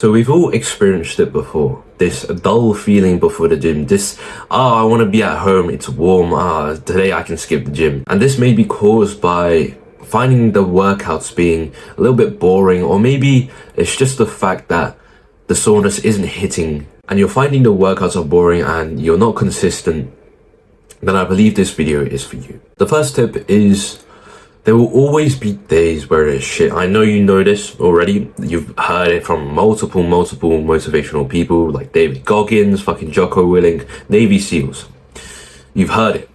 So we've all experienced it before. This dull feeling before the gym. I want to be at home, it's warm, today I can skip the gym. And this may be caused by finding the workouts being a little bit boring, or maybe it's just the fact that the soreness isn't hitting and you're finding the workouts are boring and you're not consistent. Then I believe this video is for you. The first tip is there will always be days where it's shit. I know you know this already. You've heard it from multiple motivational people like David Goggins, fucking Jocko Willink, Navy SEALs. You've heard it.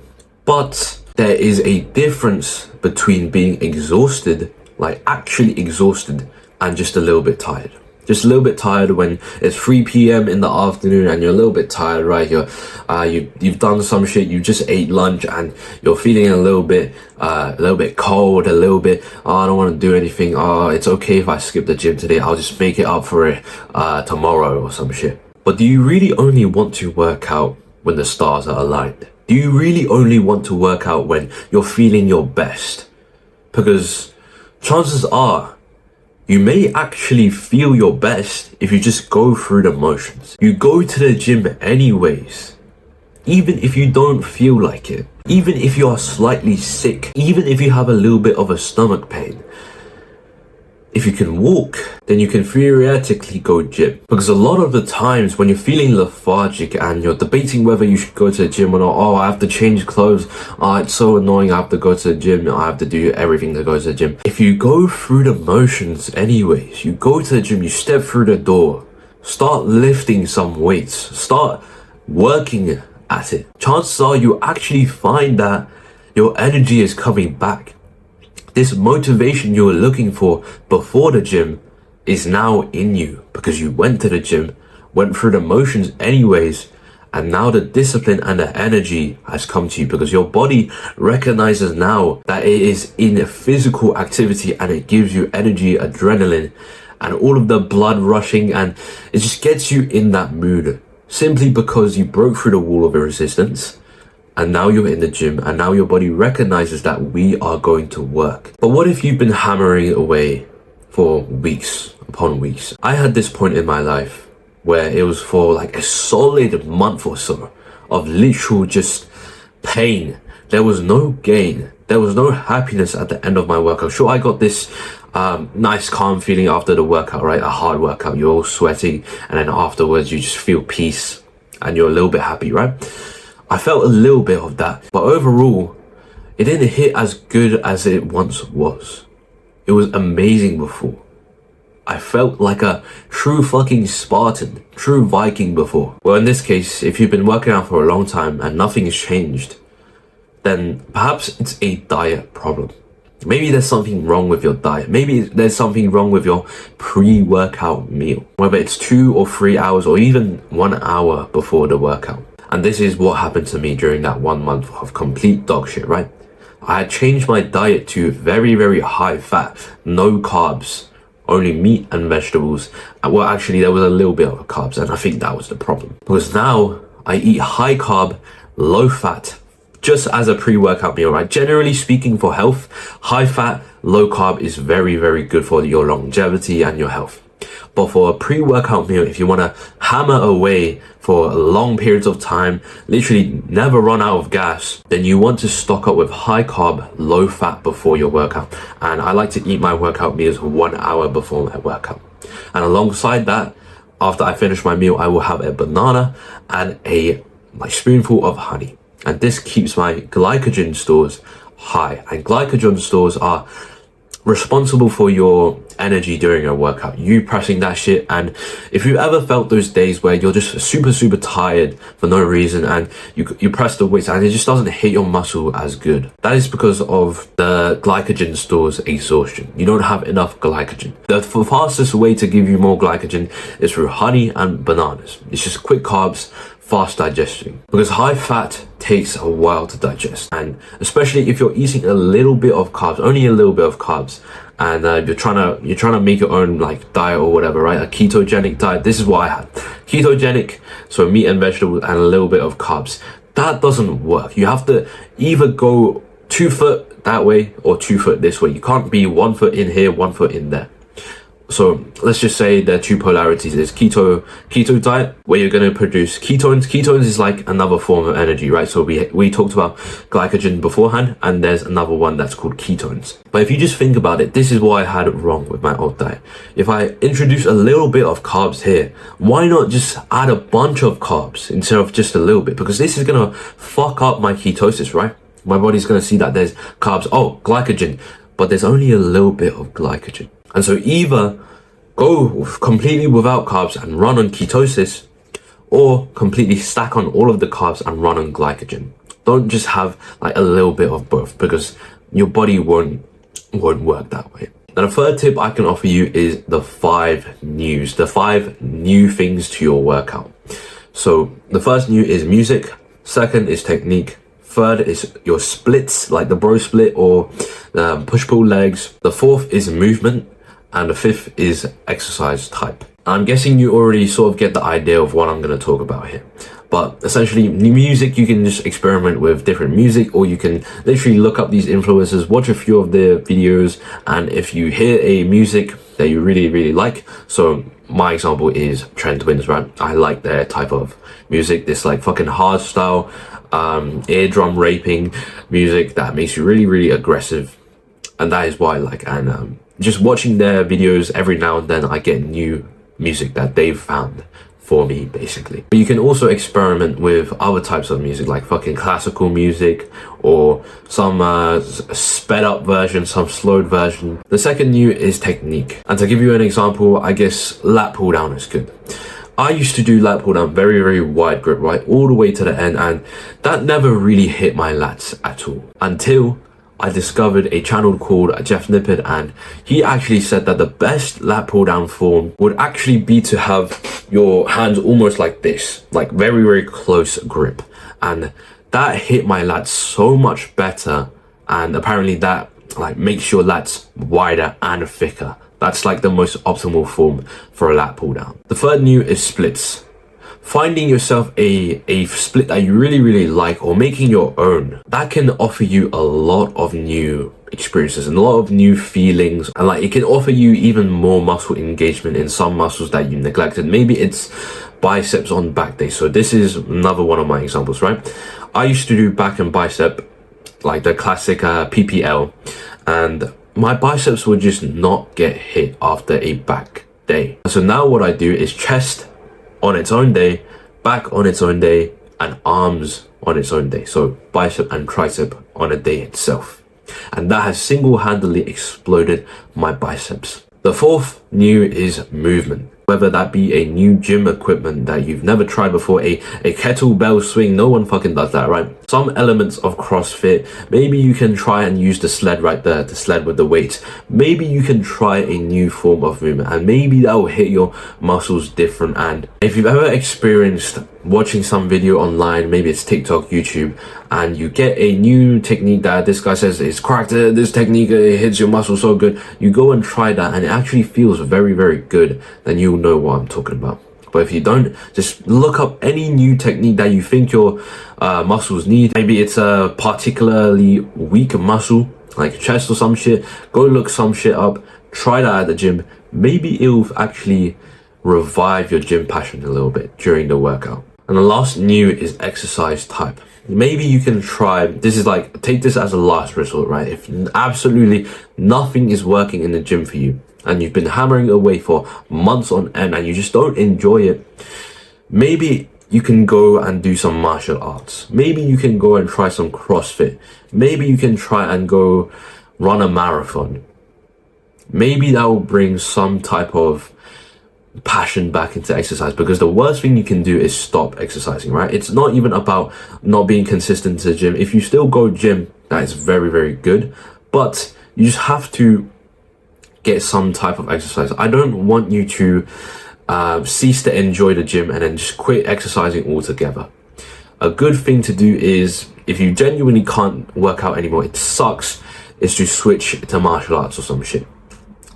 But there is a difference between being exhausted, like actually exhausted, and just a little bit tired. Just a little bit tired when it's 3 p.m. in the afternoon and you're a little bit tired, right? You've done some shit, you just ate lunch and you're feeling a little bit cold, a little bit, I don't want to do anything. It's okay if I skip the gym today. I'll just make it up for it tomorrow or some shit. But do you really only want to work out when the stars are aligned? Do you really only want to work out when you're feeling your best? Because chances are, you may actually feel your best if you just go through the motions. You go to the gym anyways, even if you don't feel like it, even if you are slightly sick, even if you have a little bit of a stomach pain. If you can walk, then you can theoretically go gym. Because a lot of the times when you're feeling lethargic and you're debating whether you should go to the gym or not, I have to change clothes, it's so annoying, I have to go to the gym, I have to do everything to go to the gym. If you go through the motions anyways, you go to the gym, you step through the door, start lifting some weights, start working at it, chances are you actually find that your energy is coming back. This motivation you were looking for before the gym is now in you because you went to the gym, went through the motions anyways, and now the discipline and the energy has come to you because your body recognizes now that it is in a physical activity and it gives you energy, adrenaline, and all of the blood rushing, and it just gets you in that mood simply because you broke through the wall of resistance. And now you're in the gym and now your body recognizes that we are going to work. But what if you've been hammering away for weeks upon weeks? I had this point in my life where it was for like a solid month or so of literal just pain. There was no gain. There was no happiness at the end of my workout. Sure, I got this nice calm feeling after the workout, right? A hard workout, you're all sweating, and then afterwards you just feel peace and you're a little bit happy, right? I felt a little bit of that, but overall, it didn't hit as good as it once was. It was amazing before. I felt like a true fucking Spartan, true Viking before. Well, in this case, if you've been working out for a long time and nothing's changed, then perhaps it's a diet problem. Maybe there's something wrong with your diet. Maybe there's something wrong with your pre-workout meal, whether it's 2 or 3 hours or even 1 hour before the workout. And this is what happened to me during that 1 month of complete dog shit, right? I had changed my diet to very, very high fat, no carbs, only meat and vegetables. Well, actually, there was a little bit of carbs, and I think that was the problem. Because now I eat high carb, low fat, just as a pre-workout meal, right? Generally speaking, for health, high fat, low carb is very, very good for your longevity and your health. But for a pre-workout meal, if you want to hammer away for long periods of time, literally never run out of gas, then you want to stock up with high carb, low fat before your workout. And I like to eat my workout meals 1 hour before my workout. And alongside that, after I finish my meal, I will have a banana and my spoonful of honey. And this keeps my glycogen stores high. And glycogen stores are responsible for your energy during a workout, you pressing that shit. And if you've ever felt those days where you're just super tired for no reason and you press the weights and it just doesn't hit your muscle as good, that is because of the glycogen stores exhaustion. You don't have enough glycogen. The fastest way to give you more glycogen is through honey and bananas. It's just quick carbs, fast digestion, because high fat takes a while to digest, and especially if you're eating a little bit of carbs, only a little bit of carbs, and you're trying to make your own like diet or whatever, right? A ketogenic diet. This is what I had. Ketogenic, so meat and vegetables and a little bit of carbs. That doesn't work. You have to either go 2 foot that way or 2 foot this way. You can't be 1 foot in here, 1 foot in there. So let's just say the two polarities is keto diet, where you're going to produce ketones. Ketones is like another form of energy, right? So we talked about glycogen beforehand, and there's another one that's called ketones. But if you just think about it, this is what I had wrong with my old diet. If I introduce a little bit of carbs here, why not just add a bunch of carbs instead of just a little bit? Because this is going to fuck up my ketosis, right? My body's going to see that there's carbs, oh, glycogen, but there's only a little bit of glycogen. And so either go completely without carbs and run on ketosis, or completely stack on all of the carbs and run on glycogen. Don't just have like a little bit of both, because your body won't work that way. Now, the third tip I can offer you is the 5 new things to your workout. So the first new is music, second is technique, third is your splits, like the bro split or push-pull legs. The fourth is movement, and the fifth is exercise type. I'm guessing you already sort of get the idea of what I'm going to talk about here. But essentially, music, you can just experiment with different music, or you can literally look up these influencers, watch a few of their videos, and if you hear a music that you really, really like, so my example is Trend Twins, right? I like their type of music, this like fucking hard style, eardrum raping music that makes you really, really aggressive. And that is why I like, and just watching their videos every now and then, I get new music that they've found for me, basically. But you can also experiment with other types of music, like fucking classical music, or some sped up version, some slowed version. The second new is technique. And to give you an example, I guess lat pull down is good. I used to do lat pull down very, very wide grip, right, all the way to the end, and that never really hit my lats at all until I discovered a channel called Jeff Nippard, and he actually said that the best lat pull down form would actually be to have your hands almost like this, like very, very close grip. And that hit my lats so much better, and apparently that like makes your lats wider and thicker. That's like the most optimal form for a lat pull down. The third new is splits. Finding yourself a split that you really, really like, or making your own, that can offer you a lot of new experiences and a lot of new feelings, and like it can offer you even more muscle engagement in some muscles that you neglected. Maybe it's biceps on back day. So this is another one of my examples, right? I used to do back and bicep, like the classic PPL, and my biceps would just not get hit after a back day. So now what I do is chest on its own day, back on its own day, and arms on its own day. So bicep and tricep on a day itself. And that has single-handedly exploded my biceps. The fourth new is movement. Whether that be a new gym equipment that you've never tried before, a kettlebell swing, no one fucking does that, right? Some elements of CrossFit, maybe you can try and use the sled right there, the sled with the weights. Maybe you can try a new form of movement, and maybe that will hit your muscles different. And if you've ever experienced watching some video online, maybe it's TikTok, YouTube, and you get a new technique that this guy says is cracked, this technique hits your muscles so good, you go and try that and it actually feels very, very good, then you'll know what I'm talking about. But if you don't, just look up any new technique that you think your muscles need. Maybe it's a particularly weak muscle, like chest or some shit. Go look some shit up, try that at the gym. Maybe it'll actually revive your gym passion a little bit during the workout. And the last new is exercise type. Maybe you can try, this is like, take this as a last resort, right? If absolutely nothing is working in the gym for you, and you've been hammering away for months on end and you just don't enjoy it, maybe you can go and do some martial arts. Maybe you can go and try some CrossFit. Maybe you can try and go run a marathon. Maybe that will bring some type of passion back into exercise, because the worst thing you can do is stop exercising, right? It's not even about not being consistent to the gym. If you still go gym, that is very, very good, but you just have to get some type of exercise. I don't want you to cease to enjoy the gym and then just quit exercising altogether. A good thing to do is, if you genuinely can't work out anymore, it sucks, is to switch to martial arts or some shit.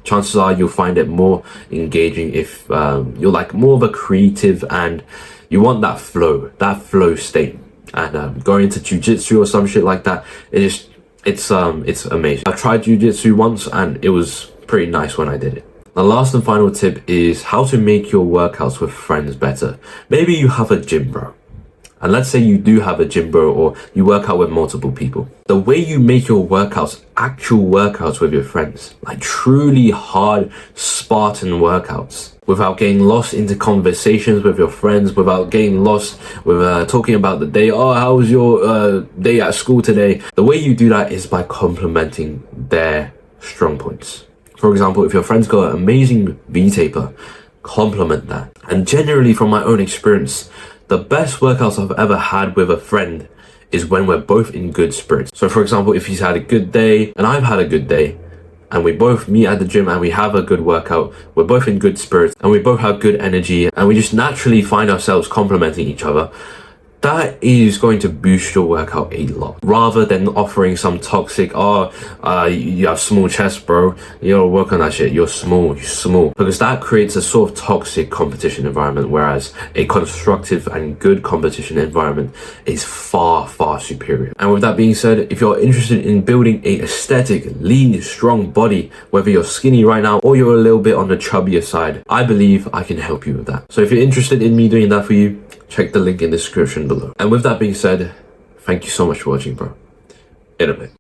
Chances are you'll find it more engaging if you're like more of a creative and you want that flow state. And going into jiu-jitsu or some shit like that, it's amazing. I tried jiu-jitsu once and it was pretty nice when I did it. The last and final tip is how to make your workouts with friends better. Maybe you have a gym, bro. And let's say you do have a gym, bro, or you work out with multiple people. The way you make your workouts, actual workouts with your friends, like truly hard Spartan workouts, without getting lost into conversations with your friends, without getting lost with talking about the day. Oh, how was your day at school today? The way you do that is by complementing their strong points. For example, if your friend's got an amazing V-taper, complement that. And generally, from my own experience, the best workouts I've ever had with a friend is when we're both in good spirits. So for example, if he's had a good day and I've had a good day, and we both meet at the gym and we have a good workout, we're both in good spirits and we both have good energy and we just naturally find ourselves complementing each other, that is going to boost your workout a lot, rather than offering some toxic, you have small chest, bro, you gotta work on that shit, you're small, because that creates a sort of toxic competition environment, whereas a constructive and good competition environment is far superior. And with that being said, if you're interested in building a aesthetic, lean, strong body, whether you're skinny right now or you're a little bit on the chubbier side, I believe I can help you with that. So if you're interested in me doing that for you, check the link in the description below. And with that being said, thank you so much for watching, bro. In a bit.